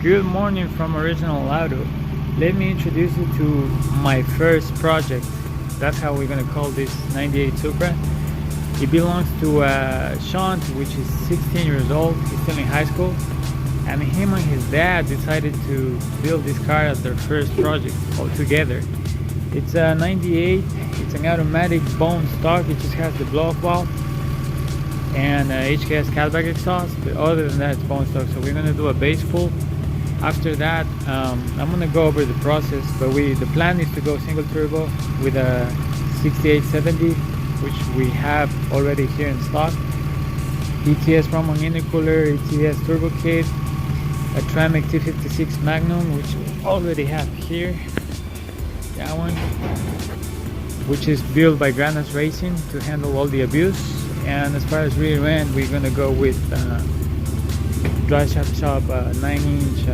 Good morning from Original Auto. Let me introduce you to my first project. That's how we're gonna call this 98 Supra. It belongs to Shaunt, which is 16 years old. He's still in high school, and him and his dad decided to build this car as their first project all together. It's a 98. It's an automatic bone stock. It just has the blow-off valve and HKS catback exhaust, but other than that it's bone stock. So we're gonna do a base pull. After that, I'm gonna go over the process, but the plan is to go single turbo with a 6870, which we have already here in stock. ETS Promo intercooler, ETS turbo kit, a Tramic T56 Magnum, which we already have here. That one, which is built by Granas Racing to handle all the abuse. And as far as rear end, we're gonna go with Drive Shop 9-inch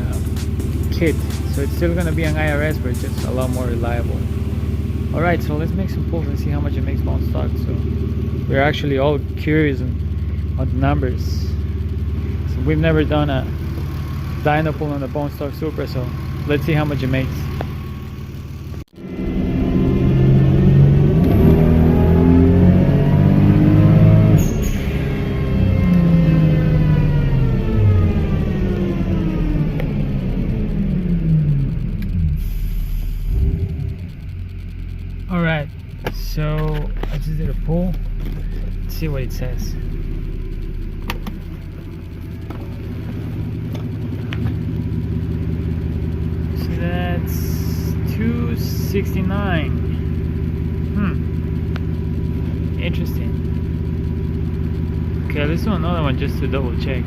kit. So it's still gonna be an IRS, but it's just a lot more reliable. Alright, so let's make some pulls and see how much it makes bone stock. So we're actually all curious on the numbers. So we've never done a dyno pull on a bone stock Supra, so let's see how much it makes. Alright, so I just did a pull. Let's see what it says. So that's 269. Interesting. Okay, let's do another one just to double check.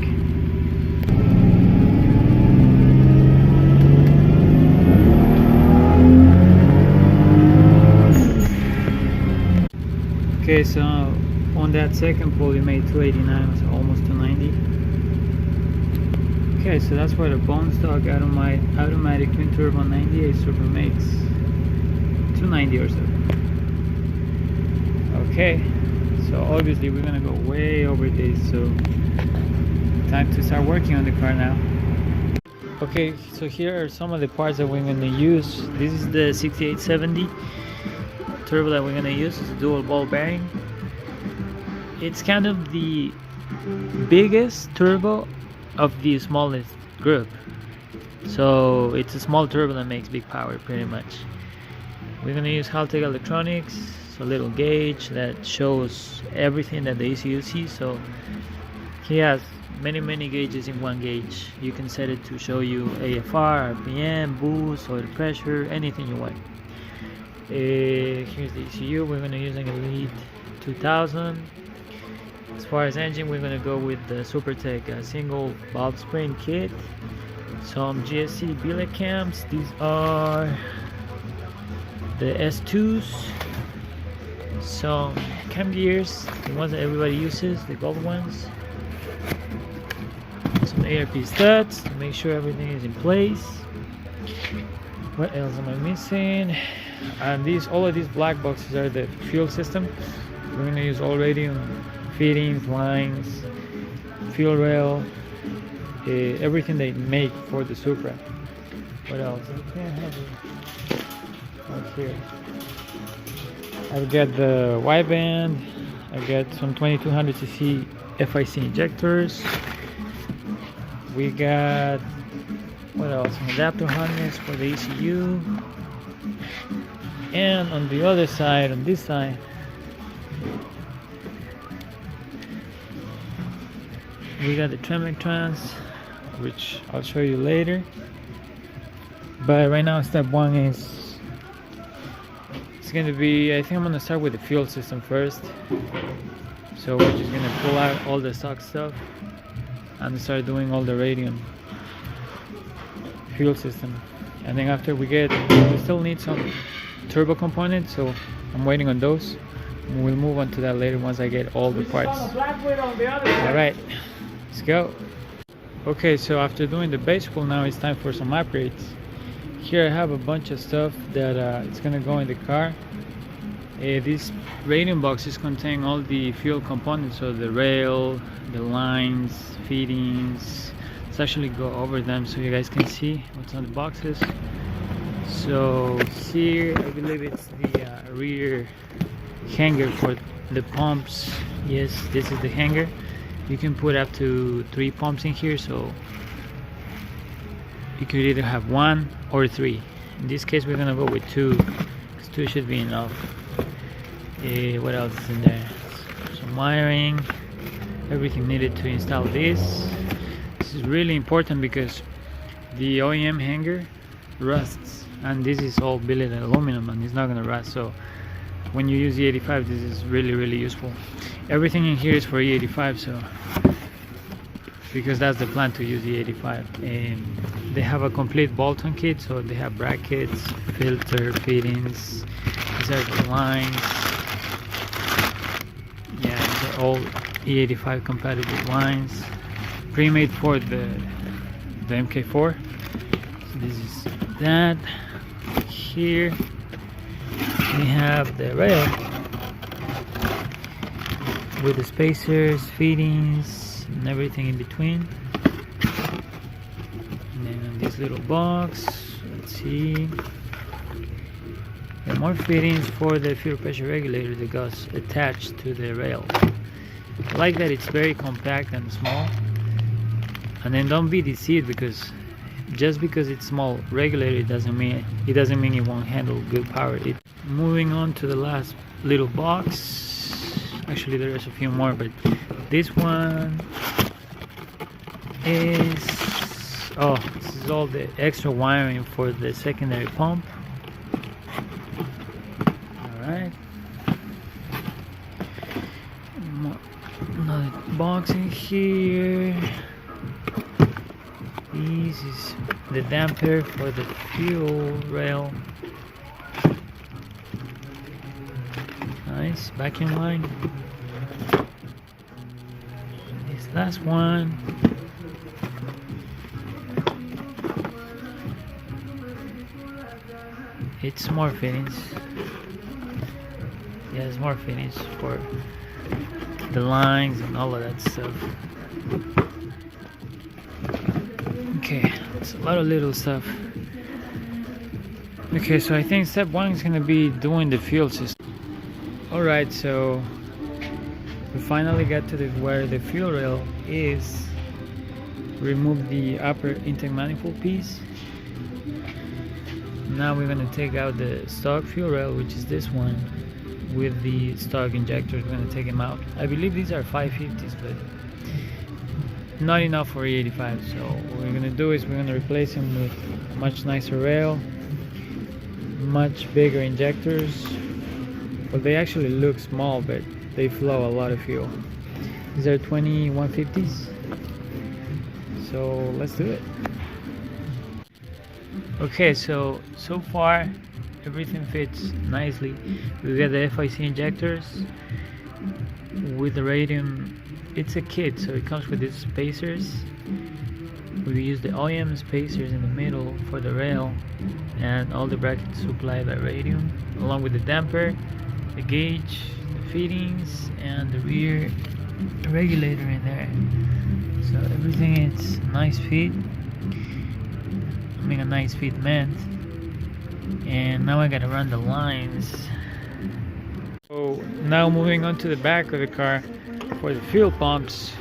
Okay, so on that second pull we made 289, so almost 290. Okay, so that's what a bone stock automatic twin turbo 98 Supra makes. 290 or so. Okay, so obviously we're gonna go way over this, so time to start working on the car now. Okay, so here are some of the parts that we're gonna use. This is the 6870 turbo that we're gonna use. It's a dual ball bearing. It's kind of the biggest turbo of the smallest group, so it's a small turbo that makes big power pretty much. We're gonna use Haltech electronics, so a little gauge that shows everything that the ECU sees. So he has many gauges in one gauge. You can set it to show you AFR, RPM, boost, oil pressure, anything you want. Here's the ECU. We're going to use an Elite 2000. As far as engine, we're going to go with the Supertech single valve spring kit. Some GSC billet cams. These are the S2s. Some cam gears, the ones that everybody uses, the gold ones. Some ARP studs to make sure everything is in place. What else am I missing? And all of these black boxes are the fuel system. We're going to use all radium fittings, lines, fuel rail, everything they make for the Supra. What else? I can't have it right here. I've got the wideband. I've got some 2200cc FIC injectors. We got, what else? An adapter harness for the ECU. And on the other side, on this side, we got the Tramic trans, which I'll show you later. But right now, step one is, it's going to be, I think I'm going to start with the fuel system first. So we're just going to pull out all the stock stuff and start doing all the radium fuel system. And then after we still need some turbo components, so I'm waiting on those. And we'll move on to that later once I get all the parts. Alright, let's go. Okay, so after doing the base pull, now it's time for some upgrades. Here I have a bunch of stuff that it's gonna go in the car. These radium boxes contain all the fuel components, so the rail, the lines, fittings, let's actually go over them so you guys can see what's on the boxes. So here I believe it's the rear hanger for the pumps. Yes, this is the hanger. You can put up to 3 pumps in here, so you could either have 1 or 3. In this case we're gonna go with 2, because 2 should be enough. What else is in there? Some wiring, everything needed to install this. This is really important because the OEM hanger rusts, and this is all billet aluminum and it's not gonna rust. So when you use E85, this is really useful. Everything in here is for E85, so because that's the plan, to use E85. And they have a complete bolt-on kit, so they have brackets, filter fittings, these are the lines. Yeah, they're all E85 compatible lines, pre-made for the MK4. So this is that. Here we have the rail with the spacers, fittings, and everything in between. And then in this little box, let's see, more fittings for the fuel pressure regulator that goes attached to the rail. I like that it's very compact and small. And then don't be deceived, because just because it's small regulator, it doesn't mean it won't handle good power. Moving on to the last little box. Actually there's a few more, but this one is, this is all the extra wiring for the secondary pump. Alright, another box in here. This is the damper for the fuel rail. Nice vacuum line. This last one. It's more fittings. Yeah, it's more fittings for the lines and all of that stuff. Okay, it's a lot of little stuff. Okay, so I think step 1 is gonna be doing the fuel system. Alright, so we finally got to where the fuel rail is. Remove the upper intake manifold piece. Now we're gonna take out the stock fuel rail, which is this one, with the stock injectors. We're gonna take them out. I believe these are 550s, but not enough for E85. So what we're gonna do is we're gonna replace them with a much nicer rail, much bigger injectors. Well, they actually look small, but they flow a lot of fuel. These are 2150s. So let's do it. Okay, so far everything fits nicely. We got the FIC injectors with the Radium. It's a kit, so it comes with these spacers. We use the OEM spacers in the middle for the rail, and all the brackets supplied by Radium, along with the damper, the gauge, the fittings, and the rear regulator in there. So everything is nice fit. I mean, a nice fit meant. And now I gotta run the lines. So now moving on to the back of the car for the fuel pumps.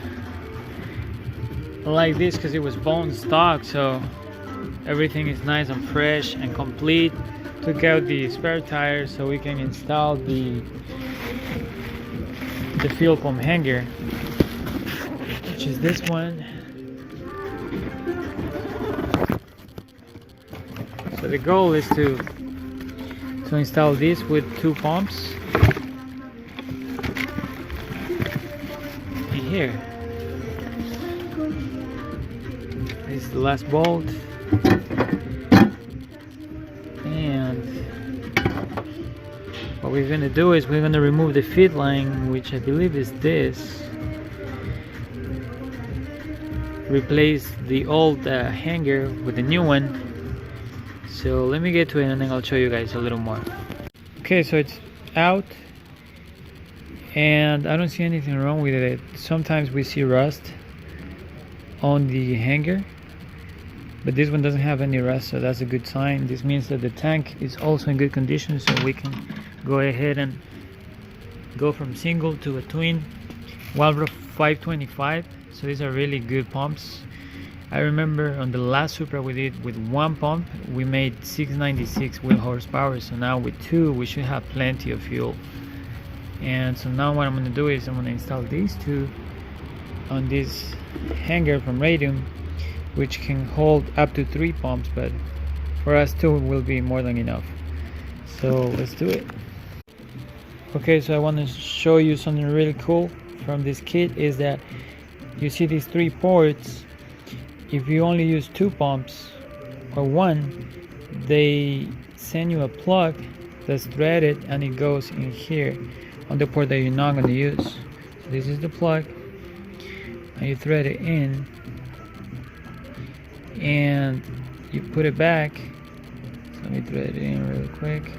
I like this because it was bone stock, so everything is nice and fresh and complete. Took out the spare tires so we can install the fuel pump hanger, which is this one. So the goal is to install this with 2 pumps in here. This is the last bolt, and what we're going to do is we're going to remove the feed line, which I believe is this. Replace the old hanger with the new one. So let me get to it and then I'll show you guys a little more. Okay, so it's out and I don't see anything wrong with it. Sometimes we see rust, on the hanger, but this one doesn't have any rust, so that's a good sign. This means that the tank is also in good condition, so we can go ahead and go from single to a twin Walbro 525. So these are really good pumps. I remember on the last Supra we did with one pump, we made 696 wheel horsepower. So now with two, we should have plenty of fuel. And so now what I'm going to do is I'm going to install these two on this hanger from Radium, which can hold up to 3 pumps, but for us 2 will be more than enough. So let's do it. Okay, so I want to show you something really cool from this kit, is that you see these 3 ports. If you only use 2 pumps or 1, they send you a plug that's threaded and it goes in here on the port that you're not going to use. So this is the plug, and you thread it in and you put it back. So let me thread it in really quick.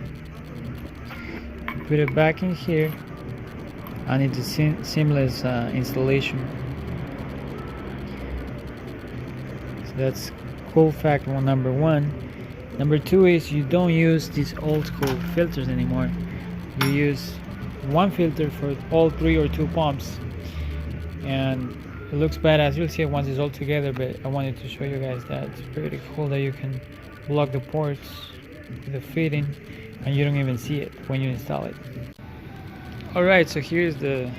You put it back in here, and it's a seamless installation. So that's cool fact number 1. Number 2 is you don't use these old school filters anymore. You use one filter for all 3 or 2 pumps, and it looks badass. You'll see it once it's all together, but I wanted to show you guys that it's pretty cool that you can block the ports with a fitting and you don't even see it when you install it. Alright, so here's the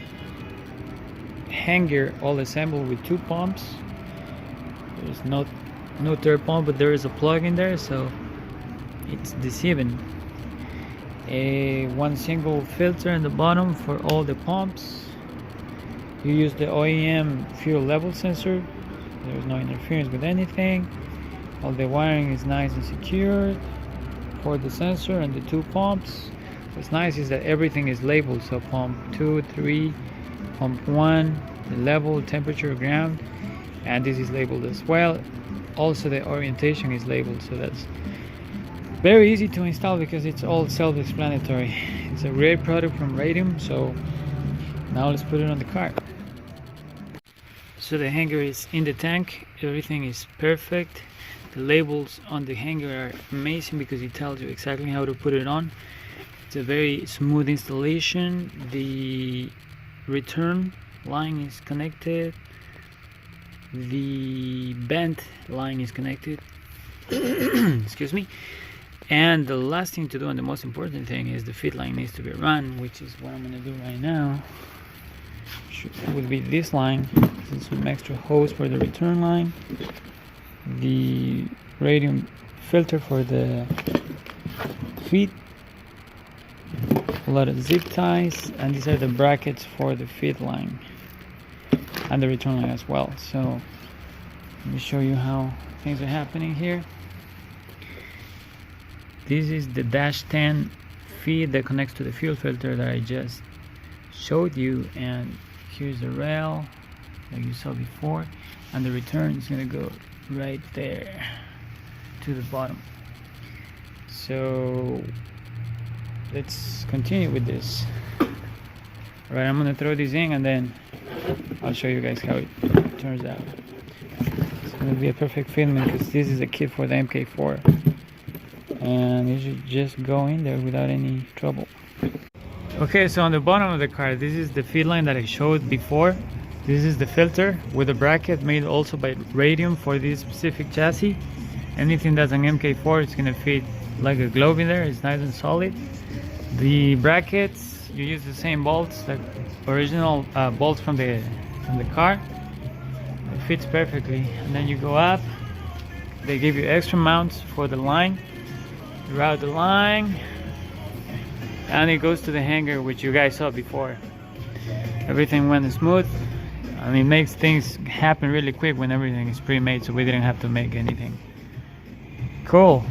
hanger all assembled with 2 pumps. There's no third pump, but there is a plug in there, so it's deceiving. One single filter in the bottom for all the pumps. You use the OEM fuel level sensor. There's no interference with anything. All the wiring is nice and secured for the sensor and the 2 pumps. What's nice is that everything is labeled, so pump 2, 3, pump 1, the level, temperature, ground, and this is labeled as well. Also the orientation is labeled, so that's very easy to install because it's all self-explanatory. It's a great product from Radium, so now let's put it on the car. So the hanger is in the tank, everything is perfect. The labels on the hanger are amazing because it tells you exactly how to put it on. It's a very smooth installation. The return line is connected. The bent line is connected. Excuse me. And the last thing to do, and the most important thing, is the feed line needs to be run, which is what I'm going to do right now. Would be this line. This is some extra hose for the return line. The Radium filter for the feed. A lot of zip ties, and these are the brackets for the feed line and the return line as well. So let me show you how things are happening here. This is the dash 10 feed that connects to the fuel filter that I just showed you, and here's the rail like you saw before, and the return is going to go right there to the bottom. So let's continue with this. Alright, I'm going to throw this in and then I'll show you guys how it turns out. It's going to be a perfect filming because this is a kit for the MK4. And you should just go in there without any trouble. Okay, so on the bottom of the car, this is the feed line that I showed before. This is the filter with a bracket made also by Radium for this specific chassis. Anything that's an MK4 is going to fit like a glove in there. It's nice and solid. The brackets, you use the same bolts, like original bolts from the car. It fits perfectly. And then you go up. They give you extra mounts for the line. You route the line, and it goes to the hanger, which you guys saw before. Everything went smooth, and it makes things happen really quick when everything is pre-made, so we didn't have to make anything. Cool.